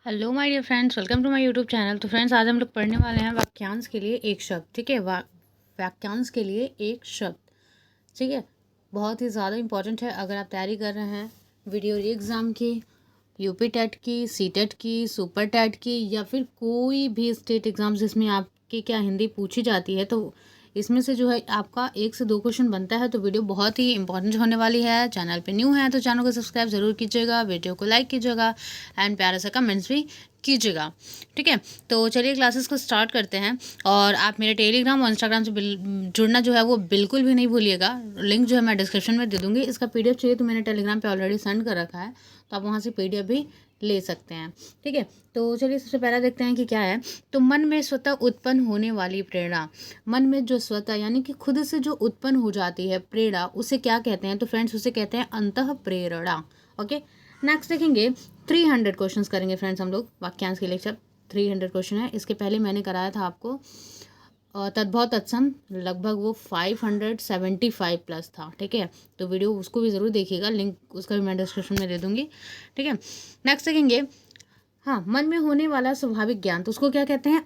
Hello my dear friends, welcome to my YouTube channel. तो friends, आज हम लोग पढ़ने वाले हैं वाक्यांश के लिए एक शब्द। ठीक है, वाक्यांश के लिए एक शब्द। ठीक है, बहुत ही ज़्यादा इंपॉर्टेंट है। अगर आप तैयारी कर रहे हैं वीडियो एग्ज़ाम की, यूपी टेट की, सी टेट की, सुपर टेट की, या फिर कोई भी स्टेट एग्ज़ाम जिसमें आपकी क्या हिंदी पूछी जाती है, तो इसमें से जो है आपका 1 से 2 क्वेश्चन बनता है। तो वीडियो बहुत ही इंपॉर्टेंट होने वाली है। चैनल पे न्यू है तो चैनल को सब्सक्राइब ज़रूर कीजिएगा, वीडियो को लाइक कीजिएगा एंड प्यारा सा कमेंट्स भी कीजिएगा। ठीक है, तो चलिए क्लासेस को स्टार्ट करते हैं। और आप मेरे टेलीग्राम और इंस्टाग्राम से जुड़ना जो है वो बिल्कुल भी नहीं भूलिएगा। लिंक जो है मैं डिस्क्रिप्शन में दे दूँगी। इसका PDF चाहिए तो मैंने टेलीग्राम पे ऑलरेडी सेंड कर रखा है, तो आप वहाँ से PDF भी ले सकते हैं। ठीक है, तो चलिए सबसे पहला देखते हैं कि क्या है। तो मन में स्वतः उत्पन्न होने वाली प्रेरणा, मन में जो स्वतः यानी कि खुद से जो उत्पन्न हो जाती है प्रेरणा, उसे क्या कहते हैं? तो फ्रेंड्स, उसे कहते हैं अंतः प्रेरणा। ओके, नेक्स्ट देखेंगे 300 क्वेश्चंस करेंगे फ्रेंड्स हम लोग वाक्यांश के लेक्चर। 300 क्वेश्चन है। इसके पहले मैंने कराया था आपको तद्भव तत्सम, लगभग वो 575 प्लस था। ठीक है, तो वीडियो उसको भी ज़रूर देखिएगा, लिंक उसका भी मैं डिस्क्रिप्शन में दे दूँगी। ठीक है, नेक्स्ट देखेंगे। हाँ, मन में होने वाला स्वाभाविक ज्ञान, तो उसको क्या कहते हैं?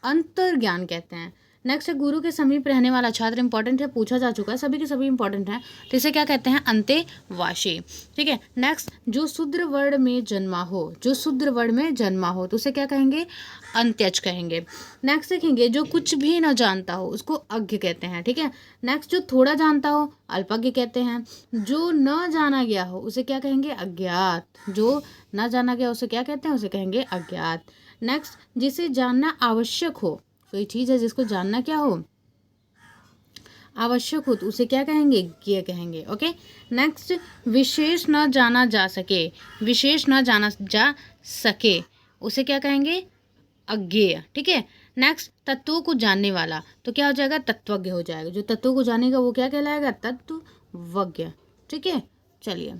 अंतर्ज्ञान कहते हैं। नेक्स्ट है गुरु के समीप रहने वाला छात्र, इंपॉर्टेंट है, पूछा जा चुका है, सभी के सभी इंपॉर्टेंट है। तो इसे क्या कहते हैं? अंतेवासी। ठीक है, नेक्स्ट जो शूद्र वर्ण में जन्मा हो, जो शूद्र वर्ण में जन्मा हो, तो उसे क्या कहेंगे? अंत्यज कहेंगे। नेक्स्ट देखेंगे जो कुछ भी न जानता हो उसको अज्ञ कहते हैं। ठीक है, नेक्स्ट जो थोड़ा जानता हो अल्पज्ञ कहते हैं। जो न जाना गया हो उसे क्या कहेंगे? अज्ञात। जो न जाना गया उसे क्या कहते हैं? उसे कहेंगे अज्ञात। नेक्स्ट जिसे जानना आवश्यक हो, कोई चीज़ है जिसको जानना क्या हो? आवश्यक हो, तो उसे क्या कहेंगे? ज्ञेय कहेंगे। ओके, नेक्स्ट विशेष न जाना जा सके, विशेष न जाना जा सके उसे क्या कहेंगे? अज्ञेय। ठीक है, नेक्स्ट तत्वों को जानने वाला, तो क्या हो जाएगा? तत्वज्ञ हो जाएगा। जो तत्वों को जानेगा वो क्या कहलाएगा? तत्वज्ञ। ठीक है, चलिए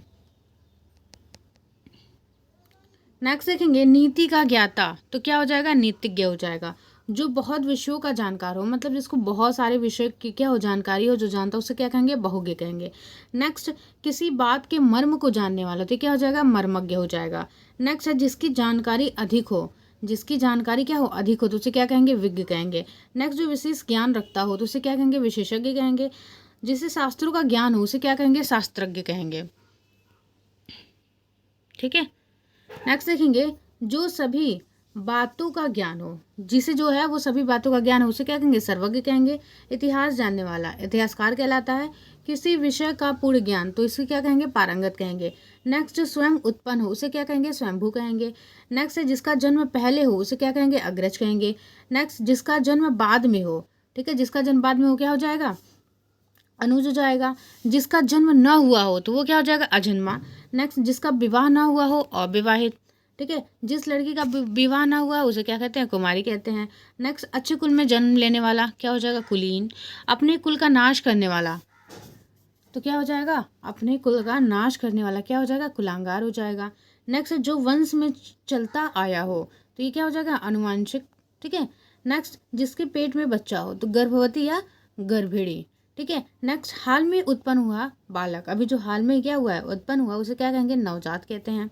नेक्स्ट देखेंगे नीति का ज्ञाता, तो क्या हो जाएगा? नीतिज्ञ हो जाएगा। जो बहुत विषयों का जानकार हो, मतलब जिसको बहुत सारे विषय की क्या हो? जानकारी हो, जो जानता हो उसे क्या कहेंगे? बहुज्ञ कहेंगे। नेक्स्ट किसी बात के मर्म को जानने वाला, तो क्या हो जाएगा? मर्मज्ञ हो जाएगा। नेक्स्ट है जिसकी जानकारी अधिक हो, जिसकी जानकारी क्या हो? अधिक हो, तो उसे क्या कहेंगे? विज्ञ कहेंगे। नेक्स्ट जो विशेष ज्ञान रखता हो, तो उसे क्या कहेंगे? विशेषज्ञ कहेंगे। जिसे शास्त्रों का ज्ञान हो उसे क्या कहेंगे? शास्त्रज्ञ कहेंगे। ठीक है, नेक्स्ट देखेंगे जो सभी बातों का ज्ञान हो, जिसे जो है वो सभी बातों का ज्ञान हो उसे क्या कहेंगे? सर्वज्ञ कहेंगे। इतिहास जानने वाला इतिहासकार कहलाता है। किसी विषय का पूर्ण ज्ञान, तो इसे क्या कहेंगे? पारंगत कहेंगे। नेक्स्ट जो स्वयं उत्पन्न हो उसे क्या कहेंगे? स्वयंभू कहेंगे। नेक्स्ट है जिसका जन्म पहले हो उसे क्या कहेंगे? अग्रज कहेंगे। नेक्स्ट जिसका जन्म बाद में हो, ठीक है, जिसका जन्म बाद में हो क्या हो जाएगा? अनुज हो जाएगा। जिसका जन्म न हुआ हो तो वो क्या हो जाएगा? अजन्मा। नेक्स्ट जिसका विवाह ना हुआ हो अविवाहित। ठीक है, जिस लड़की का विवाह ना हुआ उसे क्या कहते हैं? कुमारी कहते हैं। नेक्स्ट अच्छे कुल में जन्म लेने वाला क्या हो जाएगा? कुलीन। अपने कुल का नाश करने वाला, तो क्या हो जाएगा? अपने कुल का नाश करने वाला क्या हो जाएगा? कुलांगार हो जाएगा। नेक्स्ट जो वंश में चलता आया हो, तो ये क्या हो जाएगा? अनुवांशिक। ठीक है, नेक्स्ट जिसके पेट में बच्चा हो, तो गर्भवती या गर्भिणी। ठीक है, नेक्स्ट हाल में उत्पन्न हुआ बालक, अभी जो हाल में क्या हुआ है? उत्पन्न हुआ, उसे क्या कहेंगे? नवजात कहते हैं।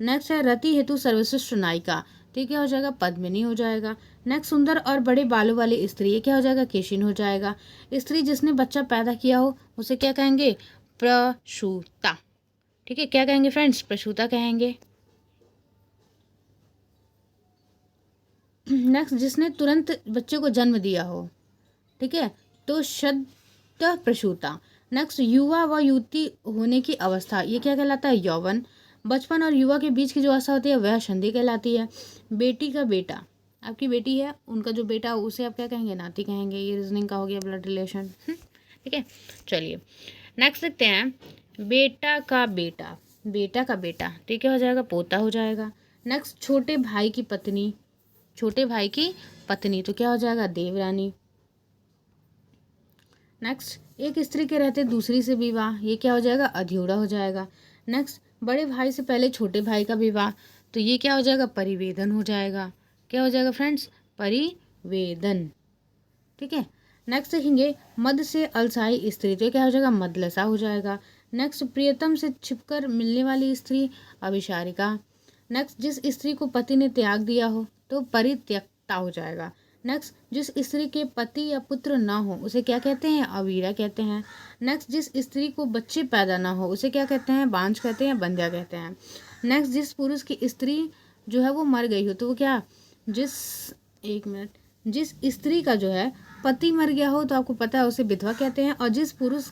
नेक्स्ट है रति हेतु सर्वश्रेष्ठ नायिका, तो ये क्या हो जाएगा? पद्मिनी हो जाएगा। नेक्स्ट सुंदर और बड़े बालों वाली स्त्री, ये क्या हो जाएगा? केशिन हो जाएगा। स्त्री जिसने बच्चा पैदा किया हो उसे क्या कहेंगे? प्रसूता। ठीक है, क्या कहेंगे फ्रेंड्स? प्रसूता कहेंगे। नेक्स्ट जिसने तुरंत बच्चे को जन्म दिया हो, ठीक है, तो शब्द प्रसूता। नेक्स्ट युवा व युवती होने की अवस्था, ये क्या कहलाता है? यौवन। बचपन और युवा के बीच की जो अवस्था होती है वह संधि कहलाती है। बेटी का बेटा, आपकी बेटी है, उनका जो बेटा हो उसे आप क्या कहेंगे? नाती कहेंगे। ये रीजनिंग का हो गया, ब्लड रिलेशन। ठीक है, चलिए नेक्स्ट देखते हैं। बेटा का बेटा, बेटा का बेटा, ठीक है, हो जाएगा? पोता हो जाएगा। नेक्स्ट छोटे भाई की पत्नी, छोटे भाई की पत्नी, तो क्या हो जाएगा? देवरानी। नेक्स्ट एक स्त्री के रहते दूसरी से विवाह, ये क्या हो जाएगा? अध्युड़ा हो जाएगा। नेक्स्ट बड़े भाई से पहले छोटे भाई का विवाह, तो ये क्या हो जाएगा? परिवेदन हो जाएगा। क्या हो जाएगा फ्रेंड्स? परिवेदन। ठीक है, नेक्स्ट देखेंगे मद से अलसाई स्त्री, तो क्या हो जाएगा? मदलसा हो जाएगा। नेक्स्ट प्रियतम से छिपकर मिलने वाली स्त्री, अभिसारिका। नेक्स्ट, जिस स्त्री को पति ने त्याग दिया हो तो परित्यक्ता हो जाएगा। नेक्स्ट, जिस स्त्री के पति या पुत्र ना हो उसे क्या कहते हैं? अवीरा कहते हैं। नेक्स्ट, जिस स्त्री को बच्चे पैदा ना हो उसे क्या कहते हैं? बांझ कहते हैं, बंध्या कहते हैं। नेक्स्ट, जिस पुरुष की स्त्री जो है वो मर गई हो तो वो क्या, जिस स्त्री का जो है पति मर गया हो तो आपको पता है उसे विधवा कहते हैं, और जिस पुरुष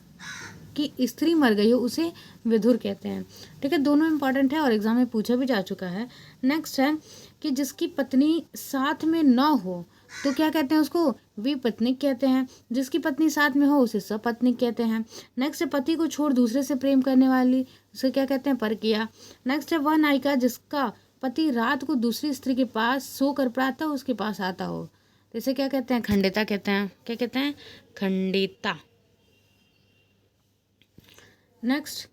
की स्त्री मर गई हो उसे विधुर कहते हैं। ठीक है, दोनों इंपॉर्टेंट है और एग्जाम में पूछा भी जा चुका है। नेक्स्ट है कि जिसकी पत्नी साथ में न हो तो क्या कहते हैं? उसको विपत्निक कहते हैं। जिसकी पत्नी साथ में हो उसे सपत्निक कहते हैं। नेक्स्ट है पति को छोड़ दूसरे से प्रेम करने वाली, उसे क्या कहते हैं? परकिया। नेक्स्ट है वह नायिका जिसका पति रात को दूसरी स्त्री के पास सोकर प्रातः उसके पास आता हो तो इसे क्या कहते हैं? खंडिता कहते हैं। क्या कहते हैं? खंडिता। नेक्स्ट,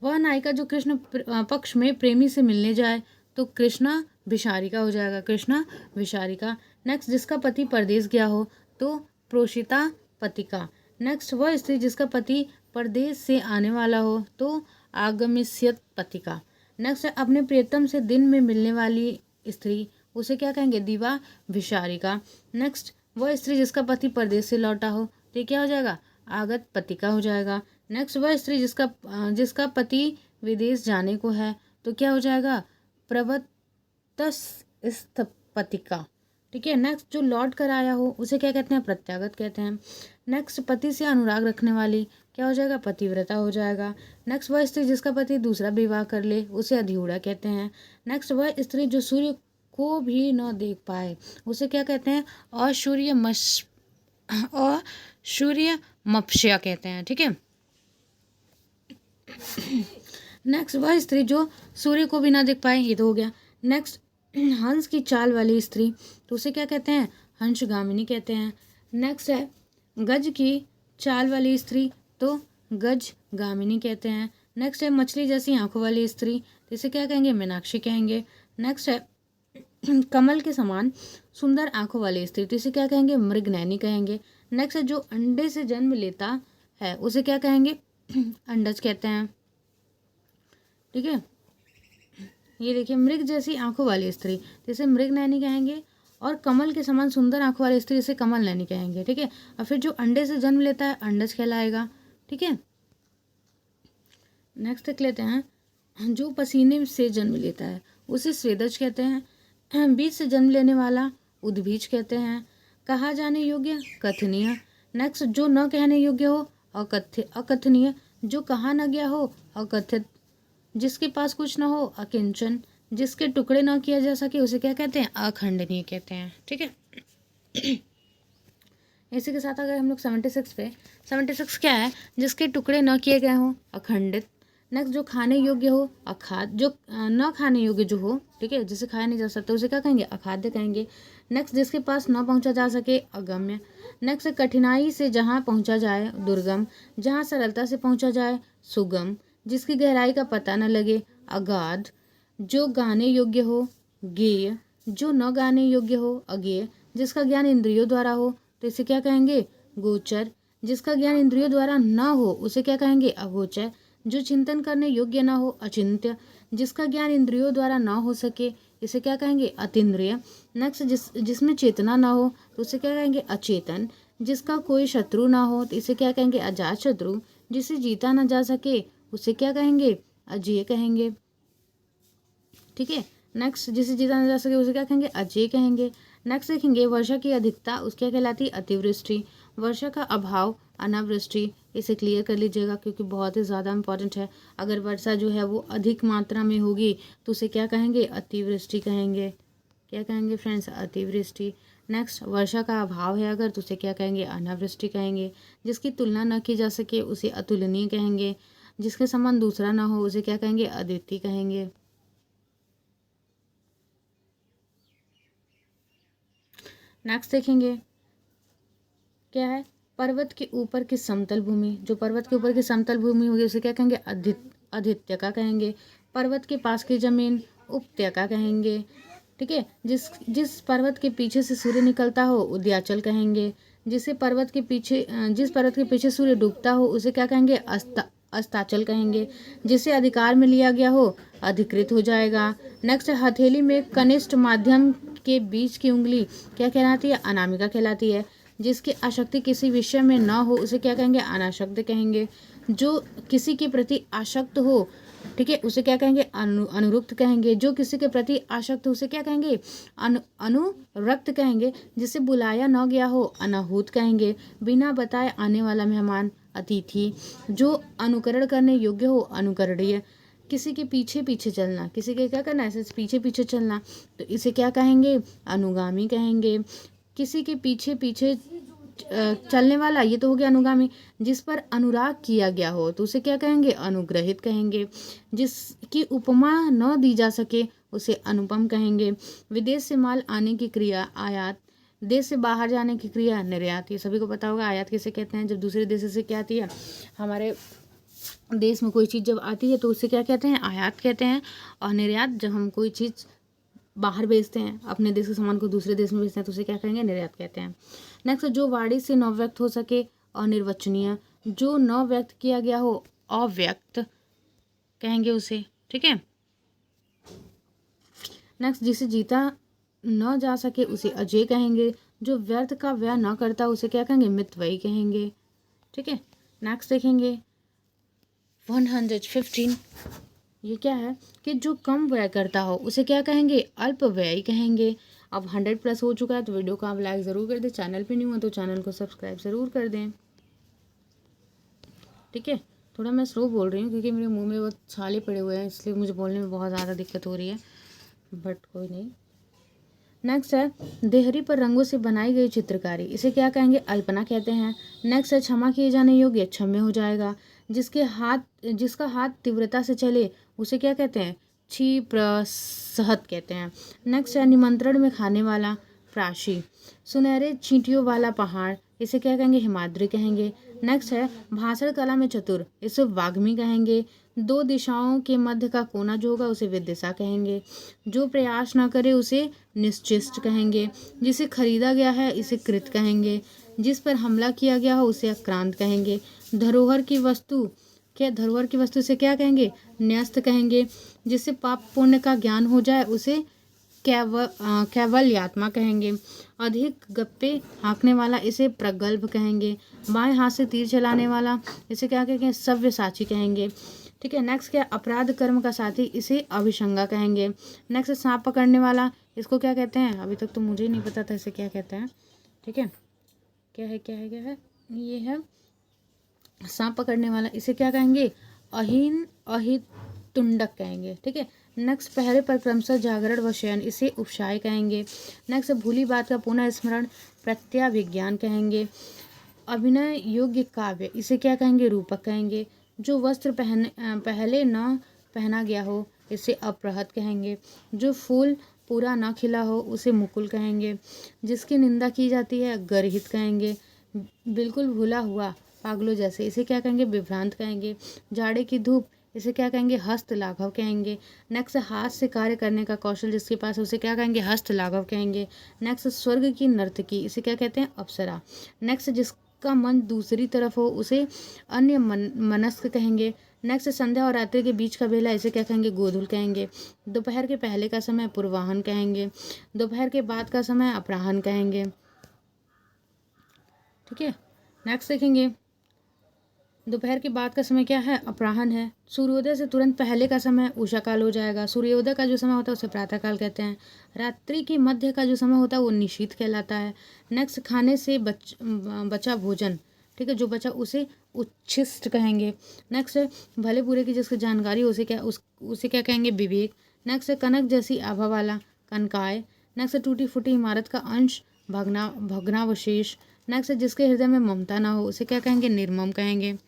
वह नायिका जो कृष्ण पक्ष में प्रेमी से मिलने जाए तो कृष्णा विशारिका हो जाएगा, कृष्णा विशारिका। नेक्स्ट, जिसका पति परदेश गया हो तो प्रोषिता पतिका। नेक्स्ट, वह स्त्री जिसका पति परदेश से आने वाला हो तो आगमिष्यत पतिका। नेक्स्ट, अपने प्रियतम से दिन में मिलने वाली स्त्री उसे क्या कहेंगे? दिवा विशारिका। नेक्स्ट, वह स्त्री जिसका पति परदेश से लौटा हो तो ये क्या हो जाएगा? आगत पतिका हो जाएगा। नेक्स्ट, वह स्त्री जिसका पति विदेश जाने को है तो क्या हो जाएगा? प्रवतस्थ पतिका। ठीक है। नेक्स्ट, जो लौट कर आया हो उसे क्या कहते हैं? प्रत्यागत कहते हैं। नेक्स्ट, पति से अनुराग रखने वाली क्या हो जाएगा? पतिव्रता हो जाएगा। नेक्स्ट, वह स्त्री जिसका पति दूसरा विवाह कर ले उसे अधिऊढ़ा कहते हैं। नेक्स्ट, वह स्त्री जो सूर्य को भी न देख पाए उसे क्या कहते हैं? असूर्यमप्स्या कहते हैं। ठीक है। नेक्स्ट, वह स्त्री जो सूर्य को भी ना देख पाए, ये तो हो गया। नेक्स्ट, हंस की चाल वाली स्त्री तो उसे क्या कहते हैं? हंसगामिनी कहते हैं। नेक्स्ट है गज की चाल वाली स्त्री तो गजगामिनी कहते हैं। नेक्स्ट है मछली जैसी आंखों वाली स्त्री तो इसे क्या कहेंगे? मीनाक्षी कहेंगे। नेक्स्ट है कमल के समान सुंदर आंखों वाली स्त्री तो इसे क्या कहेंगे? मृगनयनी कहेंगे। नेक्स्ट है जो अंडे से जन्म लेता है उसे क्या कहेंगे? अंडज कहते हैं। ठीक है, ये देखिए मृग जैसी आंखों वाली स्त्री तो इसे मृगनयनी कहेंगे, और कमल के समान सुंदर आंखों वाली स्त्री इसे कमल नयनी कहेंगे। ठीक है, और फिर जो अंडे से जन्म लेता है अंडज कहलाएगा। ठीक है, नेक्स्ट देख लेते हैं, जो पसीने से जन्म लेता है उसे स्वेदज कहते हैं। बीज से जन्म लेने वाला उद्बीज कहते हैं। कहा जाने योग्य कथनीय। नेक्स्ट, जो न कहने योग्य हो अकथनीय। जो कहा न गया हो अकथित। जिसके पास कुछ न हो अकिंचन। जिसके टुकड़े न किया जा सके उसे क्या कहते हैं? अखंडनीय कहते हैं। ठीक है, इसी के साथ अगर हम लोग 76 क्या है? जिसके टुकड़े न किए गए हों अखंडित। नेक्स्ट, जो खाने योग्य हो अखाद्य। जो न खाने योग्य जो हो, ठीक है, जिसे खाया नहीं जा सकता उसे क्या कहेंगे? अखाद्य कहेंगे। नेक्स्ट, जिसके पास न पहुंचा जा सके अगम्य। नेक्स्ट, कठिनाई से जहां पहुंचा जाए दुर्गम। जहां सरलता से पहुंचा जाए सुगम। जिसकी गहराई का पता न लगे अगाध। जो गाने योग्य हो गेय। जो न गाने योग्य हो अगेय। जिसका ज्ञान इंद्रियों द्वारा हो तो इसे क्या कहेंगे? गोचर। जिसका ज्ञान इंद्रियों द्वारा न हो उसे क्या कहेंगे? अगोचर। जो चिंतन करने योग्य न हो अचिंत्य। जिसका ज्ञान इंद्रियों द्वारा न हो सके इसे क्या कहेंगे? अतीन्द्रिय। नेक्स्ट, जिसमें चेतना न हो तो उसे क्या कहेंगे? अचेतन। जिसका कोई शत्रु ना हो तो इसे क्या कहेंगे? अजात शत्रु। जिसे जीता न जा सके उसे क्या कहेंगे? अजेय कहेंगे। ठीक है, नेक्स्ट, जिसे जीता न जा सके उसे क्या कहेंगे? अजेय कहेंगे। नेक्स्ट देखेंगे वर्षा की अधिकता उसके क्या कहलाती है? अतिवृष्टि। वर्षा का अभाव अनावृष्टि। इसे क्लियर कर लीजिएगा क्योंकि बहुत ही ज़्यादा इंपॉर्टेंट है। अगर वर्षा जो है वो अधिक मात्रा में होगी तो उसे क्या कहेंगे? अतिवृष्टि कहेंगे। क्या कहेंगे फ्रेंड्स? अतिवृष्टि। नेक्स्ट, वर्षा का अभाव है अगर तो उसे क्या कहेंगे? अनावृष्टि कहेंगे। जिसकी तुलना न की जा सके उसे अतुलनीय कहेंगे। जिसके समान दूसरा ना हो उसे क्या कहेंगे? अद्वितीय कहेंगे। नेक्स्ट देखेंगे क्या है? पर्वत के ऊपर की समतल भूमि। जो पर्वत के ऊपर की समतल भूमि होगी उसे क्या कहेंगे? अधित्यका कहेंगे। पर्वत के पास की जमीन उपत्यका कहेंगे। ठीक है, जिस पर्वत के पीछे से सूर्य निकलता हो उदयाचल कहेंगे। जिस पर्वत के पीछे सूर्य डूबता हो उसे क्या कहेंगे? अस्ताचल कहेंगे। जिसे अधिकार में लिया गया हो अधिकृत हो जाएगा। नेक्स्ट है हथेली में कनिष्ठ माध्यम के बीच की उंगली क्या कहलाती है? अनामिका कहलाती है। जिसकी आसक्ति किसी विषय में न हो उसे क्या कहेंगे? अनासक्त कहेंगे। जो किसी के प्रति आसक्त हो, ठीक है, उसे क्या कहेंगे? अनुरुक्त कहेंगे। जो किसी के प्रति आसक्त हो उसे क्या कहेंगे? अनुरक्त कहेंगे। जिसे बुलाया न गया हो अनाहूत कहेंगे। बिना बताए आने वाला मेहमान अतिथि। जो अनुकरण करने योग्य हो अनुकरणीय। किसी के पीछे पीछे चलना, किसी के क्या करना, ऐसे पीछे पीछे चलना, तो इसे क्या कहेंगे? अनुगामी कहेंगे। किसी के पीछे पीछे चलने वाला, ये तो हो गया अनुगामी। जिस पर अनुराग किया गया हो तो उसे क्या कहेंगे? अनुग्रहित कहेंगे। जिसकी उपमा न दी जा सके उसे अनुपम कहेंगे। विदेश से माल आने की क्रिया आयात, देश से बाहर जाने की क्रिया निर्यात। ये सभी को पता होगा आयात किसे कहते हैं? जब दूसरे देश से क्या आती है, हमारे देश में कोई चीज़ जब आती है तो उसे क्या कहते हैं? आयात कहते हैं। और निर्यात जब हम कोई चीज़ बाहर भेजते हैं, अपने देश के सामान को दूसरे देश में भेजते हैं तो उसे क्या कहेंगे? निर्यात कहते हैं। नेक्स्ट, जो वाणी से न व्यक्त हो सके अनिर्वचनीय। जो न व्यक्त किया गया हो अव्यक्त कहेंगे उसे, ठीक है। नेक्स्ट, जिसे जीता न जा सके उसे अजय कहेंगे। जो व्यर्थ का व्यय न करता उसे क्या कहेंगे? मितव्ययी कहेंगे, ठीक है। नेक्स्ट देखेंगे 115, ये क्या है कि जो कम व्यय करता हो उसे क्या कहेंगे? अल्प व्ययी कहेंगे। अब 100+ हो चुका है तो वीडियो को आप लाइक ज़रूर कर दें। चैनल पे न्यू है तो चैनल को सब्सक्राइब ज़रूर कर दें, ठीक है। थोड़ा मैं स्लो बोल रही हूँ क्योंकि मेरे मुंह में बहुत छाले पड़े हुए हैं, इसलिए मुझे बोलने में बहुत ज़्यादा दिक्कत हो रही है, बट कोई नहीं। नेक्स्ट है देहरी पर रंगों से बनाई गई चित्रकारी, इसे क्या कहेंगे? अल्पना कहते हैं। नेक्स्ट है क्षमा किए जाने योग्य क्षम्य हो जाएगा। जिसका हाथ तीव्रता से चले उसे क्या कहते हैं? क्षिप्रसहत कहते हैं। नेक्स्ट है निमंत्रण में खाने वाला प्राशी। सुनहरे चींटियों वाला पहाड़, इसे क्या कहेंगे? हिमाद्री कहेंगे। नेक्स्ट है भाषण कला में चतुर, इसे वाग्मी कहेंगे। दो दिशाओं के मध्य का कोना जो होगा उसे विदिशा कहेंगे। जो प्रयास न करे उसे निश्चिष्ट कहेंगे। जिसे खरीदा गया है इसे कृत कहेंगे। जिस पर हमला किया गया हो उसे आक्रांत कहेंगे। धरोहर की वस्तु से क्या कहेंगे? न्यस्त कहेंगे। जिससे पाप पुण्य का ज्ञान हो जाए उसे कैवल्यात्मा कहेंगे। अधिक गप्पे हाँकने वाला इसे प्रगल्भ कहेंगे। बाएं हाथ से तीर चलाने वाला इसे क्या कहेंगे? सव्यसाची कहेंगे, ठीक है। नेक्स्ट क्या? अपराध कर्म का साथी, इसे अभिसंगा कहेंगे। नेक्स्ट सांप पकड़ने वाला, इसको क्या कहते हैं? अभी तक तो मुझे नहीं पता था इसे क्या कहते हैं, ठीक है। क्या है ये है सांप पकड़ने वाला, इसे क्या कहेंगे? अहितुंडक कहेंगे, ठीक है। नेक्स्ट पहरे पर क्रमशः जागरण व शयन, इसे उपशाय कहेंगे। नेक्स्ट भूली बात का पुनः स्मरण प्रत्याभिज्ञान कहेंगे। अभिनय योग्य काव्य, इसे क्या कहेंगे? रूपक कहेंगे। जो वस्त्र पहले न पहना गया हो इसे अप्रहत कहेंगे। जो फूल पूरा न खिला हो उसे मुकुल कहेंगे। जिसकी निंदा की जाती है गर्हित कहेंगे। बिल्कुल भूला हुआ पागलों जैसे, इसे क्या कहेंगे? विभ्रांत कहेंगे। जाड़े की धूप, इसे क्या कहेंगे? हस्त लाघव कहेंगे। नेक्स्ट हाथ से कार्य करने का कौशल जिसके पास है उसे क्या कहेंगे? हस्त लाघव कहेंगे। नेक्स्ट स्वर्ग की नर्तकी, इसे क्या कहते हैं? अप्सरा। नेक्स्ट जिसका मन दूसरी तरफ हो उसे अन्य मनस्क कहेंगे। नेक्स्ट संध्या और रात्रि के बीच का बेला, इसे क्या कहेंगे? गोधूल कहेंगे। दोपहर के पहले का समय पूर्वाहन कहेंगे। दोपहर के बाद का समय अपराहन कहेंगे, ठीक है। नेक्स्ट देखेंगे दोपहर के बाद का समय क्या है? अपराहन है। सूर्योदय से तुरंत पहले का समय उषा काल हो जाएगा। सूर्योदय का जो समय होता है उसे प्रातः काल कहते हैं। रात्रि के मध्य का जो समय होता है वो निशीथ कहलाता है। नेक्स्ट खाने से बचा भोजन, ठीक है, जो बचा उसे उच्छिष्ट कहेंगे। नेक्स्ट भले बुरे की जिसकी जानकारी हो उसे क्या कहेंगे? विवेक। नेक्स्ट कनक जैसी आभा वाला कनकाय। नेक्स्ट टूटी फूटी इमारत का अंश भग्नावशेष। नेक्स्ट जिसके हृदय में ममता ना हो उसे क्या कहेंगे? निर्मम कहेंगे।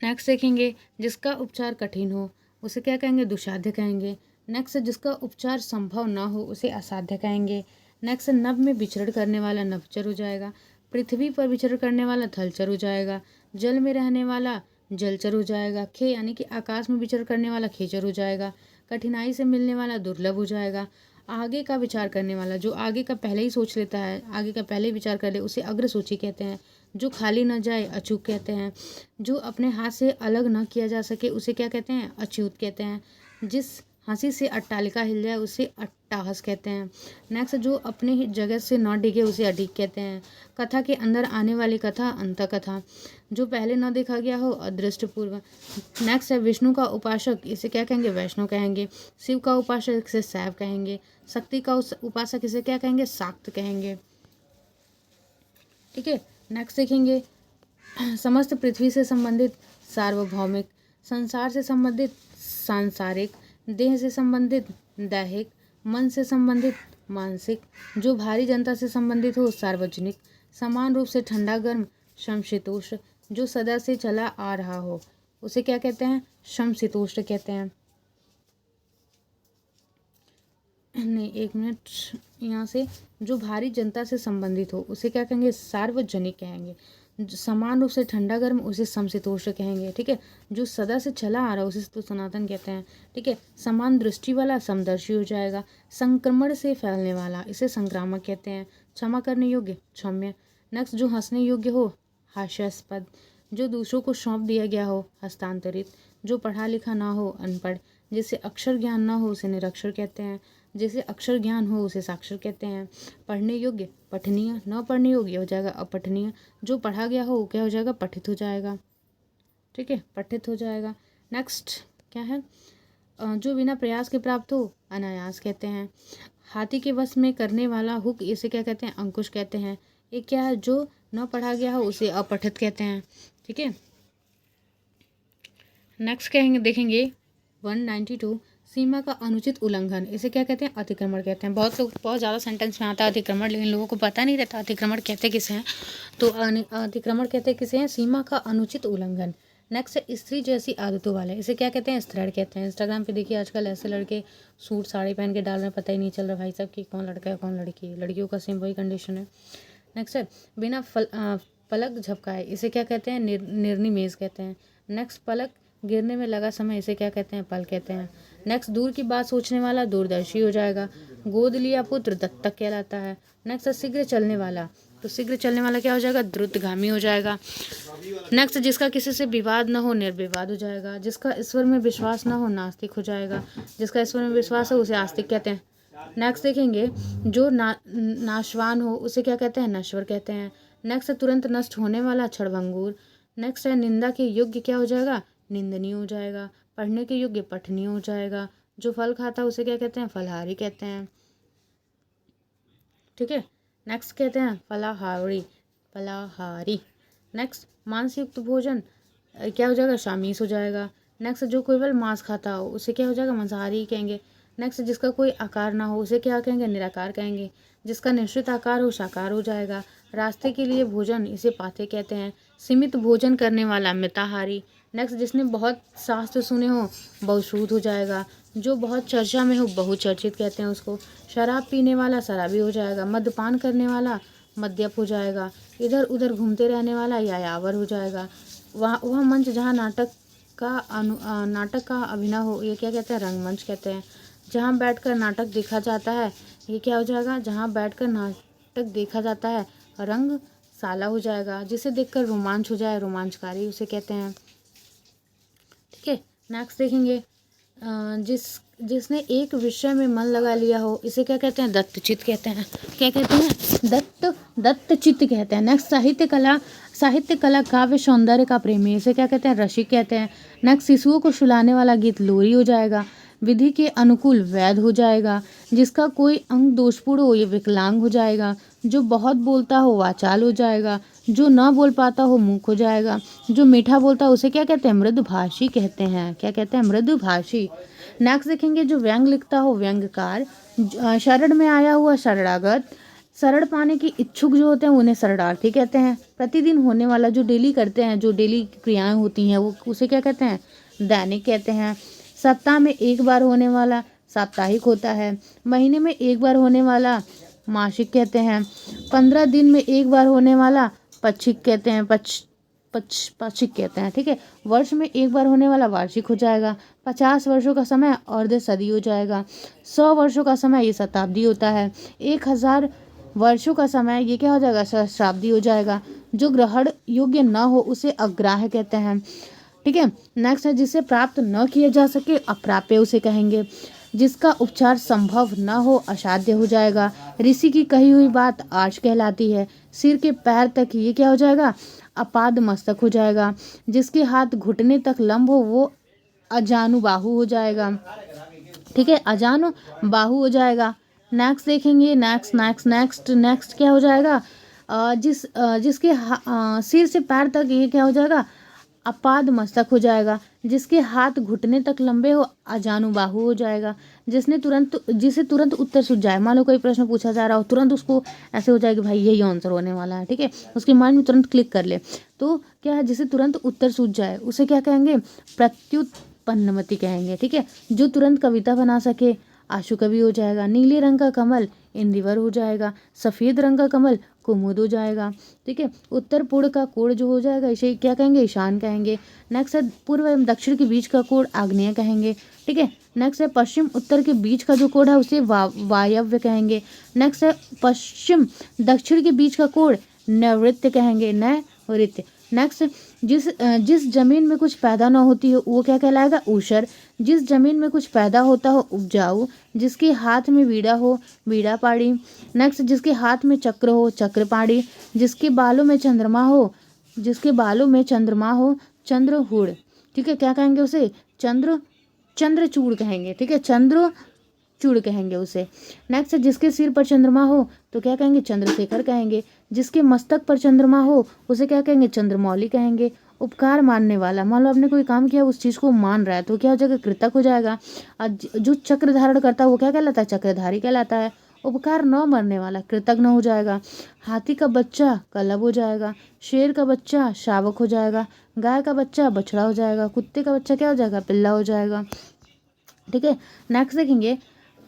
नेक्स्ट देखेंगे जिसका उपचार कठिन हो उसे क्या कहेंगे? दुसाध्य कहेंगे। नेक्स्ट जिसका उपचार संभव ना हो उसे असाध्य कहेंगे। नेक्स्ट नभ में विचरण करने वाला नभचर हो जाएगा। पृथ्वी पर विचरण करने वाला थलचर हो जाएगा। जल में रहने वाला जलचर हो जाएगा। खे यानी कि आकाश में विचरण करने वाला खेचर हो जाएगा। कठिनाई से मिलने वाला दुर्लभ हो जाएगा। आगे का विचार करने वाला, जो आगे का पहले ही सोच लेता है, आगे का पहले ही विचार कर ले उसे अग्रसूची कहते हैं। जो खाली न जाए अचूक कहते हैं। जो अपने हाथ से अलग न किया जा सके उसे क्या कहते हैं? अच्युत कहते हैं। जिस हंसी से अट्टालिका हिल जाए उसे अट्टहास कहते हैं। नेक्स्ट, जो अपने ही जगह से न डिगे उसे अडिग कहते हैं। कथा के अंदर आने वाली कथा अंत कथा। जो पहले न देखा गया हो अदृष्ट पूर्व। नेक्स्ट है विष्णु का उपासक, इसे क्या कहेंगे, वैष्णव कहेंगे। शिव का उपासक इसे शैव कहेंगे। शक्ति का उपासक इसे क्या कहेंगे, शाक्त कहेंगे। ठीक है, नेक्स्ट देखेंगे समस्त पृथ्वी से संबंधित सार्वभौमिक, संसार से संबंधित सांसारिक, देह से संबंधित दैहिक, मन से संबंधित मानसिक, जो भारी जनता से संबंधित हो सार्वजनिक, समान रूप से ठंडा गर्म समशीतोष्ण, जो सदा से चला आ रहा हो उसे क्या कहते हैं, समशीतोष्ण कहते हैं। नहीं, एक मिनट, यहाँ से जो भारी जनता से संबंधित हो उसे क्या कहेंगे, सार्वजनिक कहेंगे। समान रूप से ठंडा गर्म उसे समशीतोष्ण कहेंगे। ठीक है, जो सदा से चला आ रहा है उसे तो सनातन कहते हैं। ठीक है, समान दृष्टि वाला समदर्शी हो जाएगा। संक्रमण से फैलने वाला इसे संक्रामक कहते हैं। क्षमा करने योग्य क्षम्य। नेक्स्ट, जो हंसने योग्य हो हास्यास्पद, जो दूसरों को सौंप दिया गया हो हस्तांतरित, जो पढ़ा लिखा ना हो अनपढ़, जिसे अक्षर ज्ञान ना हो उसे निरक्षर कहते हैं। जिसे अक्षर ज्ञान हो उसे साक्षर कहते हैं। पढ़ने योग्य पठनीय, न पढ़ने योग्य हो जाएगा अपठनीय। जो पढ़ा गया हो क्या हो जाएगा, पठित हो जाएगा। ठीक है, पठित हो जाएगा। नेक्स्ट क्या है, जो बिना प्रयास के प्राप्त हो अनायास कहते हैं। हाथी के वश में करने वाला हुक इसे क्या कहते हैं, अंकुश कहते हैं। एक क्या है, जो न पढ़ा गया हो उसे अपठित कहते हैं। ठीक है, नेक्स्ट कहेंगे देखेंगे 192, सीमा का अनुचित उल्लंघन इसे क्या कहते हैं, अतिक्रमण कहते हैं। बहुत लोग बहुत ज़्यादा सेंटेंस में आता है अतिक्रमण, लेकिन लोगों को पता नहीं रहता अतिक्रमण कहते किसे हैं। तो अतिक्रमण कहते किसे हैं, सीमा का अनुचित उल्लंघन। नेक्स्ट है स्त्री जैसी आदतों वाले, इसे क्या कहते हैं, स्त्रीण कहते हैं। इंस्टाग्राम पे देखिए आजकल ऐसे लड़के सूट साड़ी पहन के डाल रहे हैं, पता ही नहीं चल रहा भाई साहब कि कौन लड़का है कौन लड़की है। लड़कियों का सेम वही कंडीशन है। नेक्स्ट है बिना पलक झपकाए इसे क्या कहते हैं, निर्निमेष कहते हैं। नेक्स्ट, पलक गिरने में लगा समय इसे क्या कहते हैं, पल कहते हैं। नेक्स्ट, दूर की बात सोचने वाला दूरदर्शी हो जाएगा। गोद लिया पुत्र दत्तक कहलाता है। नेक्स्ट, शीघ्र चलने वाला, तो शीघ्र चलने वाला क्या हो जाएगा, द्रुतगामी हो जाएगा। नेक्स्ट, जिसका किसी से विवाद न हो निर्विवाद हो जाएगा। जिसका ईश्वर में विश्वास न हो नास्तिक हो जाएगा। जिसका ईश्वर में विश्वास है उसे आस्तिक कहते हैं। नेक्स्ट देखेंगे, जो नाशवान हो उसे क्या कहते हैं, नश्वर कहते हैं। नेक्स्ट, तुरंत नष्ट होने वाला क्षणभंगुर। नेक्स्ट है निंदा के योग्य क्या हो जाएगा, निंदनीय हो जाएगा। पढ़ने के योग्य पठनीय हो जाएगा। जो फल खाता है उसे क्या कहते हैं, फलहारी कहते हैं। ठीक है, नेक्स्ट कहते हैं फलाहारी, फलाहारी। नेक्स्ट, मांस युक्त भोजन क्या हो जाएगा, शामीस हो जाएगा। नेक्स्ट, जो केवल मांस खाता हो उसे क्या हो जाएगा, मांसाहारी कहेंगे। नेक्स्ट, जिसका कोई आकार ना हो उसे क्या कहेंगे, निराकार कहेंगे। जिसका निश्चित आकार हो साकार हो जाएगा। रास्ते के लिए भोजन इसे पाथे कहते हैं। सीमित भोजन करने वाला मिताहारी। नेक्स्ट, जिसने बहुत शास्त्र सुने हो बहुश्रुत हो जाएगा। जो बहुत चर्चा में हो बहुचर्चित कहते हैं उसको। शराब पीने वाला शराबी हो जाएगा। मद्यपान करने वाला मद्यप हो जाएगा। इधर उधर घूमते रहने वाला यायावर हो जाएगा। वह मंच जहाँ नाटक का अभिनय हो ये क्या कहते हैं, रंगमंच कहते हैं। जहाँ बैठकर नाटक देखा जाता है ये क्या हो जाएगा, जहाँ बैठकर नाटक देखा जाता है रंगशाला हो जाएगा। जिसे देखकर रोमांच हो जाए रोमांचकारी उसे कहते हैं। ठीक है, नेक्स्ट देखेंगे जिसने एक विषय में मन लगा लिया हो इसे क्या कहते हैं, दत्तचित्त कहते हैं। क्या कहते हैं, दत्तचित्त कहते हैं। नेक्स्ट, साहित्य कला काव्य सौंदर्य का प्रेमी इसे क्या कहते हैं, रसिक कहते हैं। नेक्स्ट, शिशुओं को सुलाने वाला गीत लोरी हो जाएगा। विधि के अनुकूल वैध हो जाएगा। जिसका कोई अंग दोषपूर्ण हो ये विकलांग हो जाएगा। जो बहुत बोलता हो वाचाल हो जाएगा। जो न बोल पाता हो मूक हो जाएगा। जो मीठा बोलता है उसे क्या कहते हैं, मृदुभाषी कहते हैं। क्या कहते हैं, मृदुभाषी। नेक्स्ट देखेंगे, जो व्यंग लिखता हो व्यंगकार। शरण में आया हुआ शरणागत। शरण पाने की इच्छुक जो होते हैं उन्हें शरणार्थी कहते हैं। प्रतिदिन होने वाला जो डेली करते हैं, जो डेली क्रियाएं होती हैं वो उसे क्या कहते हैं, दैनिक कहते हैं। सप्ताह में एक बार होने वाला साप्ताहिक होता है। महीने में एक बार होने वाला मासिक कहते हैं। 15 दिन में एक बार होने वाला पक्षिक कहते हैं, पाक्षिक कहते हैं। ठीक है, वर्ष में एक बार होने वाला वार्षिक हो जाएगा। 50 वर्षों का समय अर्ध सदी हो जाएगा। 100 वर्षों का समय ये शताब्दी होता है। 1000 वर्षों का समय ये क्या हो जाएगा, सहस्राब्दी हो जाएगा। जो ग्रहण योग्य न हो उसे अग्राह्य कहते हैं। ठीक है। नेक्स्ट है जिसे प्राप्त न किया जा सके अप्राप्य उसे कहेंगे। जिसका उपचार संभव न हो असाध्य हो जाएगा। ऋषि की कही हुई बात आर्च कहलाती है। सिर के पैर तक ये क्या हो जाएगा, अपाद मस्तक हो जाएगा। जिसके हाथ घुटने तक लंब हो वो अजानुबाहु हो जाएगा। ठीक है, अजानु बाहु हो जाएगा। नेक्स्ट देखेंगे, नेक्स्ट नेक्स्ट नेक्स्ट नेक्स्ट क्या हो जाएगा, जिसके सिर से पैर तक ये क्या हो जाएगा, अपाद मस्तक हो जाएगा। जिसके हाथ घुटने तक लंबे हो अजानुबाहु हो जाएगा। जिसे तुरंत उत्तर सूझ जाए, मान लो कोई प्रश्न पूछा जा रहा हो, तुरंत उसको ऐसे हो जाए कि भाई यही आंसर होने वाला है, ठीक है, उसके माइंड में तुरंत क्लिक कर ले, तो क्या है, जिसे तुरंत उत्तर सूझ जाए उसे क्या कहेंगे, प्रत्युत्पन्नमति कहेंगे। ठीक है, जो तुरंत कविता बना सके आशु कवि हो जाएगा। नीले रंग का कमल इंदिवर हो जाएगा। सफ़ेद रंग का कमल कुमुद हो जाएगा। ठीक है, उत्तर पूर्व का कोण जो हो जाएगा इसे क्या कहेंगे, ईशान कहेंगे। नेक्स्ट है पूर्व एवं दक्षिण के बीच का कोण आग्नेय कहेंगे। ठीक है, नेक्स्ट है पश्चिम उत्तर के बीच का जो कोण है उसे वायव्य कहेंगे। नेक्स्ट है पश्चिम दक्षिण के बीच का कोण नैऋत्य कहेंगे, नैऋत्य। नेक्स्ट जिस जमीन में कुछ पैदा न होती हो वो क्या कहलाएगा, ऊषर। जिस जमीन में कुछ पैदा होता हो उपजाऊ। जिसके हाथ में वीणा हो वीणा पाड़ी। नेक्स्ट जिसके हाथ में चक्र हो चक्रपाणी। जिसके बालों में चंद्रमा हो चंद्रहूड़। ठीक है, क्या कहेंगे उसे, चंद्रचूड़ कहेंगे। ठीक है, चूड़ कहेंगे उसे। नेक्स्ट जिसके सिर पर चंद्रमा हो तो क्या कहेंगे, चंद्रशेखर कहेंगे। जिसके मस्तक पर चंद्रमा हो उसे क्या कहेंगे, चंद्रमौली कहेंगे। उपकार मानने वाला, मान लो आपने कोई काम किया उस चीज को मान रहा है तो क्या हो जाएगा, कृतक हो जाएगा। और जो चक्र धारण करता है वो क्या कहलाता है, चक्रधारी कहलाता है। उपकार न मरने वाला कृतज्ञ हो जाएगा। हाथी का बच्चा कलब हो जाएगा। शेर का बच्चा शावक हो जाएगा। गाय का बच्चा बछड़ा हो जाएगा। कुत्ते का बच्चा क्या हो जाएगा, पिल्ला हो जाएगा। ठीक है, नेक्स्ट देखेंगे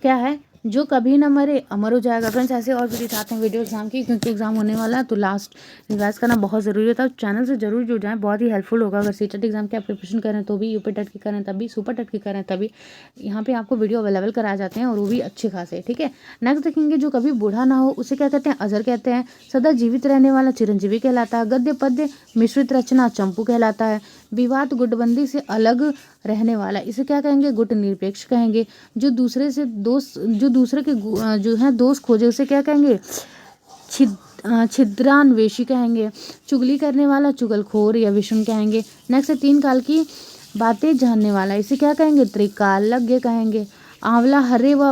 क्या है, जो कभी ना मरे अमर हो जाएगा। फ्रेंड्स ऐसे और भी दिखाते हैं वीडियो एग्जाम की, क्योंकि एग्जाम होने वाला है तो लास्ट रिवाइज करना बहुत ज़रूरी होता है। चैनल से जरूर जुड़ जाएं, बहुत ही हेल्पफुल होगा। अगर सीटेट एग्जाम की आप प्रिपरेशन करें तो भी, यूपी टेट की करें तभी, सुपर टेट की करें तभी, यहाँ पे आपको वीडियो अवेलेबल कराए जाते हैं और वो भी अच्छे खासे। ठीक है, नेक्स्ट देखेंगे जो कभी बूढ़ा ना हो उसे क्या कहते हैं, अजर कहते हैं। सदा जीवित रहने वाला चिरंजीवी कहलाता है। गद्य पद्य मिश्रित रचना चंपू कहलाता है। विवाद गुटबंदी से अलग रहने वाला इसे क्या कहेंगे, गुट निरपेक्ष कहेंगे। जो दूसरे के जो है दोष खोजे उसे क्या कहेंगे, छिद्रान्वेषी कहेंगे। चुगली करने वाला चुगलखोर या विषम कहेंगे। नेक्स्ट है 3 काल की बातें जानने वाला इसे क्या कहेंगे, त्रिकालज्ञ कहेंगे। आंवला हरे व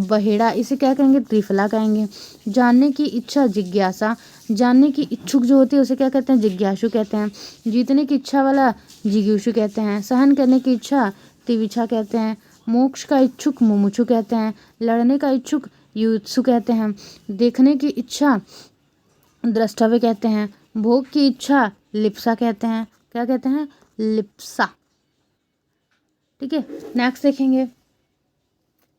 बहेड़ा इसे क्या कहेंगे, त्रिफला कहेंगे। जानने की इच्छा जिज्ञासा, जानने की इच्छुक जो होती है उसे क्या कहते हैं, जिज्ञासु कहते हैं। जीतने की इच्छा वाला जिज्ञासु कहते हैं। सहन करने की इच्छा तिविछा कहते हैं। मोक्ष का इच्छुक मुमुक्षु कहते हैं। लड़ने का इच्छुक युत्सु कहते हैं। देखने की इच्छा द्रष्टव्य कहते हैं। भोग की इच्छा लिप्सा कहते हैं। क्या कहते हैं, लिप्सा। ठीक है, नेक्स्ट देखेंगे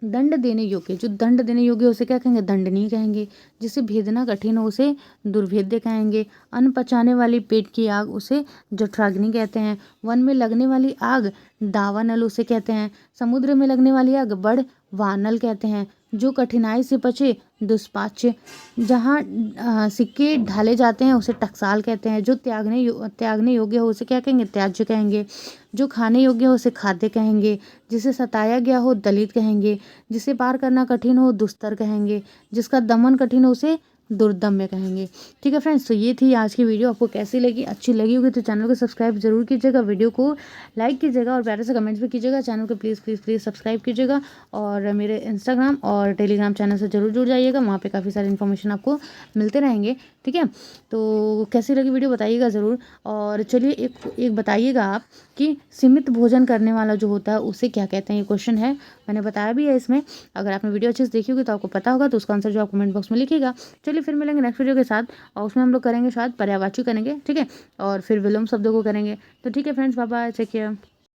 दंड देने योग्य, जो दंड देने योग्य उसे क्या कहेंगे, दंडनीय कहेंगे। जिसे भेदना कठिन हो उसे दुर्भेद्य कहेंगे। अन्न पचाने वाली पेट की आग उसे जठराग्नि कहते हैं। वन में लगने वाली आग दावानल उसे कहते हैं। समुद्र में लगने वाली आग बड़ वानल कहते हैं। जो कठिनाई से पचे दुष्पाच्य, जहाँ सिक्के ढाले जाते हैं उसे टकसाल कहते हैं। जो त्यागने योग्य हो उसे क्या कहेंगे, त्याज्य कहेंगे। जो खाने योग्य हो उसे खाद्य कहेंगे। जिसे सताया गया हो दलित कहेंगे। जिसे पार करना कठिन हो दुस्तर कहेंगे। जिसका दमन कठिन हो उसे दुर्दम्य कहेंगे। ठीक है फ्रेंड्स, तो ये थी आज की वीडियो। आपको कैसी लगी, अच्छी लगी होगी तो चैनल को सब्सक्राइब जरूर कीजिएगा, वीडियो को लाइक कीजिएगा और प्यारे से कमेंट्स भी कीजिएगा। चैनल को प्लीज़ प्लीज़ प्लीज़ सब्सक्राइब कीजिएगा और मेरे इंस्टाग्राम और टेलीग्राम चैनल से जरूर जुड़ जाइएगा, वहाँ पे काफ़ी सारी इन्फॉर्मेशन आपको मिलते रहेंगे। ठीक है, तो कैसी लगी वीडियो बताइएगा ज़रूर। और चलिए एक बताइएगा आप कि सीमित भोजन करने वाला जो होता है उसे क्या कहते हैं, ये क्वेश्चन है, मैंने बताया भी है इसमें। अगर आपने वीडियो अच्छे से देखी होगी तो आपको पता होगा, तो उसका आंसर जो आप कमेंट बॉक्स में लिखिएगा। चलिए फिर मिलेंगे नेक्स्ट वीडियो के साथ, और उसमें हम लोग करेंगे शायद पर्यायवाची करेंगे। ठीक है, और फिर विलोम शब्दों को करेंगे। तो ठीक है friends, bye bye, take care.